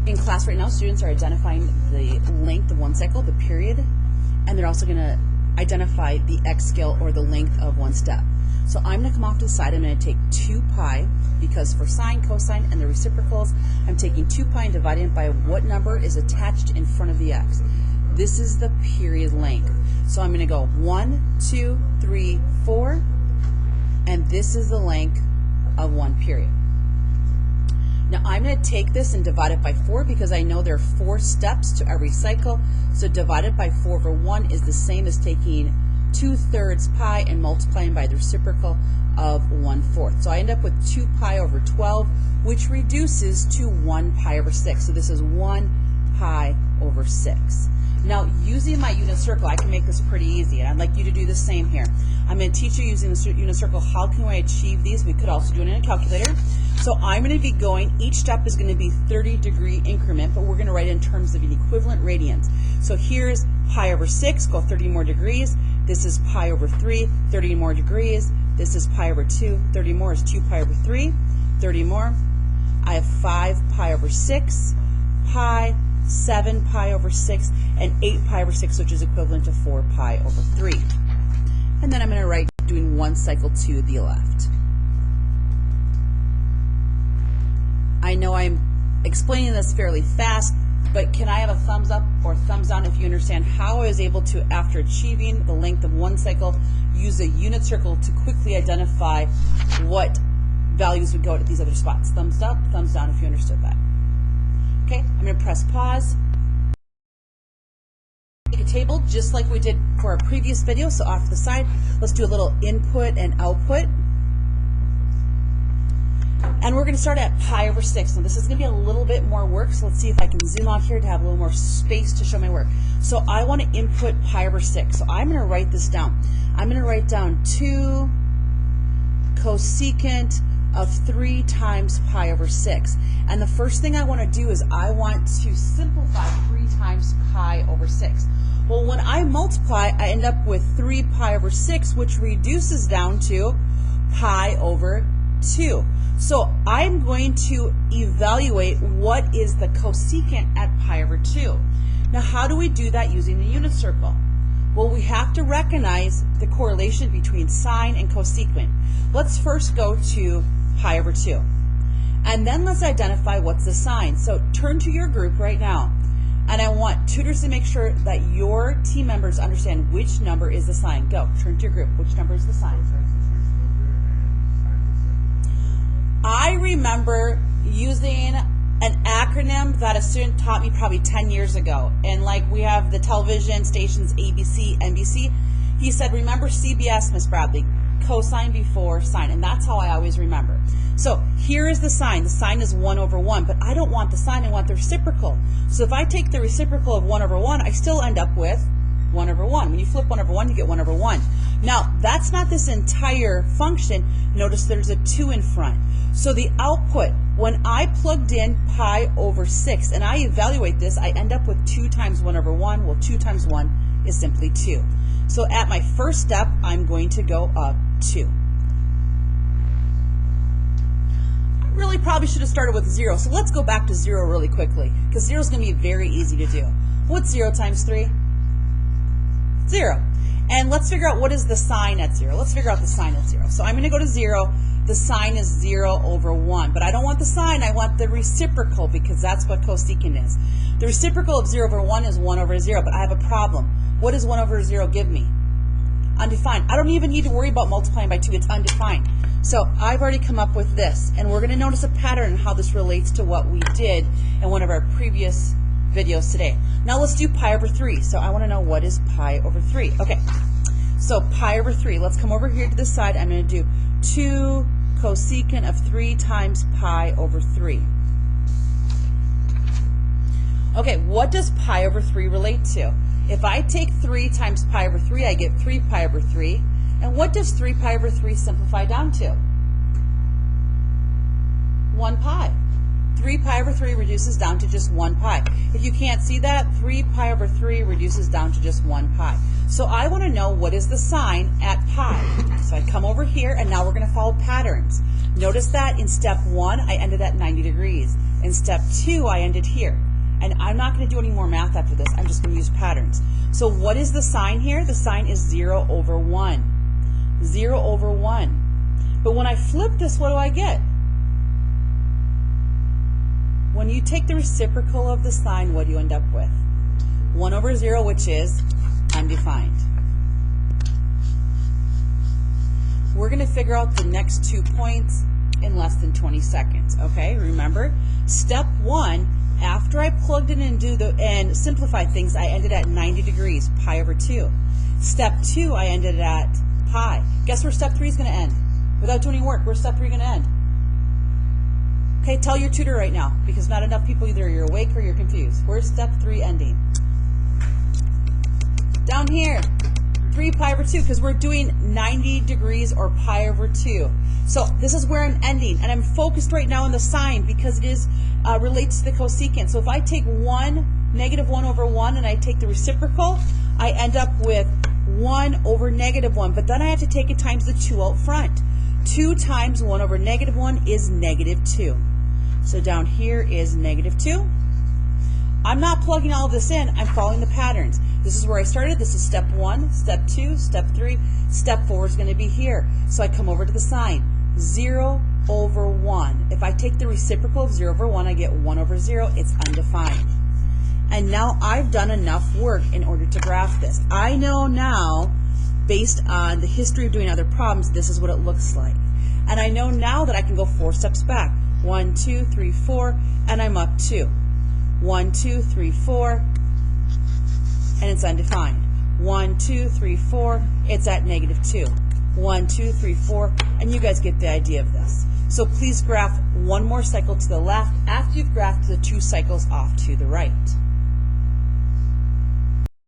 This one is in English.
In class right now, students are identifying the length of one cycle, the period, and they're also going to identify the x scale or the length of one step. So I'm going to come off to the side. I'm going to take 2 pi, because for sine, cosine, and the reciprocals, I'm taking 2 pi and dividing it by what number is attached in front of the x. This is the period length. So I'm going to go 1, 2, 3, 4, and this is the length of one period. Now I'm going to take this and divide it by 4 because I know there are 4 steps to every cycle. So divided by 4 over 1 is the same as taking 2/3 pi and multiplying by the reciprocal of 1/4. So I end up with 2 pi over 12, which reduces to 1 pi over 6. So this is 1 pi over 6. Now, using my unit circle, I can make this pretty easy, and I'd like you to do the same here. I'm going to teach you using the unit circle, how can I achieve these? We could also do it in a calculator. So I'm going to be going, each step is going to be 30-degree increment, but we're going to write it in terms of an equivalent radians. So here's pi over 6, go 30 more degrees. This is pi over 3, 30 more degrees. This is pi over 2, 30 more is 2 pi over 3, 30 more. I have 5 pi over 6, pi, 7 pi over 6, and 8 pi over 6, which is equivalent to 4 pi over 3. And then I'm going to write doing one cycle to the left. I know I'm explaining this fairly fast, but can I have a thumbs up or thumbs down if you understand how I was able to, after achieving the length of one cycle, use a unit circle to quickly identify what values would go to these other spots? Thumbs up, thumbs down if you understood that. Okay, I'm going to press pause. Make a table just like we did for our previous video. So off to the side, let's do a little input and output. And we're going to start at pi over 6. Now this is going to be a little bit more work, so let's see if I can zoom out here to have a little more space to show my work. So I want to input pi over 6. So I'm going to write this down. I'm going to write down 2 cosecant of 3 times pi over 6. And the first thing I want to do is I want to simplify 3 times pi over 6. Well, when I multiply, I end up with 3 pi over 6, which reduces down to pi over 2. So I'm going to evaluate what is the cosecant at pi over 2. Now, how do we do that using the unit circle? Well, we have to recognize the correlation between sine and cosecant. Let's first go to pi over 2. And then let's identify what's the sine. So turn to your group right now. And I want tutors to make sure that your team members understand which number is the sine. Go, turn to your group. Which number is the sine? I remember using an acronym that a student taught me probably 10 years ago. And like we have the television stations ABC, NBC. He said, remember CBS, Miss Bradley, cosine before sine. And that's how I always remember. So here is the sine. The sine is 1 over 1, but I don't want the sine, I want the reciprocal. So if I take the reciprocal of 1 over 1, I still end up with 1 over 1. When you flip 1 over 1, you get 1 over 1. Now, that's not this entire function. Notice there's a 2 in front. So the output, when I plugged in pi over 6 and I evaluate this, I end up with 2 times 1 over 1. Well, 2 times 1 is simply 2. So at my first step, I'm going to go up 2. I really probably should have started with 0. So let's go back to 0 really quickly, because 0 is going to be very easy to do. What's 0 times 3? 0. And let's figure out what is the sine at 0. Let's figure out the sine at 0. So I'm going to go to 0. The sine is 0 over 1. But I don't want the sine, I want the reciprocal, because that's what cosecant is. The reciprocal of 0 over 1 is 1 over 0, but I have a problem. What does 1 over 0 give me? Undefined. I don't even need to worry about multiplying by 2. It's undefined. So I've already come up with this. And we're going to notice a pattern in how this relates to what we did in one of our previous videos today. Now let's do pi over 3. So I want to know what is pi over 3. Okay, so pi over 3. Let's come over here to this side. I'm going to do 2 cosecant of 3 times pi over 3. Okay, what does pi over 3 relate to? If I take 3 times pi over 3, I get 3 pi over 3. And what does 3 pi over 3 simplify down to? 1 pi. 3 pi over 3 reduces down to just 1 pi. If you can't see that, 3 pi over 3 reduces down to just 1 pi. So I want to know what is the sine at pi. So I come over here, and now we're going to follow patterns. Notice that in step 1, I ended at 90 degrees. In step 2, I ended here. And I'm not going to do any more math after this. I'm just going to use patterns. So what is the sign here? The sign is 0 over 1. 0 over 1. But when I flip this, what do I get? When you take the reciprocal of the sign, what do you end up with? 1 over 0, which is undefined. We're going to figure out the next 2 points in less than 20 seconds, okay? Remember, step 1, after I plugged in and simplify things, I ended at 90 degrees, pi over 2. Step 2, I ended at pi. Guess where step 3 is going to end? Without doing any work, where's step 3 going to end? Okay, tell your tutor right now, because not enough people, either you're awake or you're confused. Where's step 3 ending? Down here, 3 pi over 2, because we're doing 90 degrees or pi over 2. So this is where I'm ending, and I'm focused right now on the sign because it is relates to the cosecant. So if I take negative 1 over 1, and I take the reciprocal, I end up with 1 over negative 1, but then I have to take it times the 2 out front. 2 times 1 over negative 1 is negative 2. So down here is negative 2. I'm not plugging all of this in, I'm following the patterns. This is where I started. This is step 1, step 2, step 3. Step 4 is going to be here. So I come over to the sign. 0 over 1. If I take the reciprocal of 0 over 1, I get 1 over 0. It's undefined. And now I've done enough work in order to graph this. I know now, based on the history of doing other problems, this is what it looks like. And I know now that I can go 4 steps back. 1, 2, 3, 4, and I'm up 2. 1, 2, 3, 4, and it's undefined. 1, 2, 3, 4, it's at negative 2. 1, 2, 3, 4, and you guys get the idea of this. So please graph one more cycle to the left after you've graphed the 2 cycles off to the right.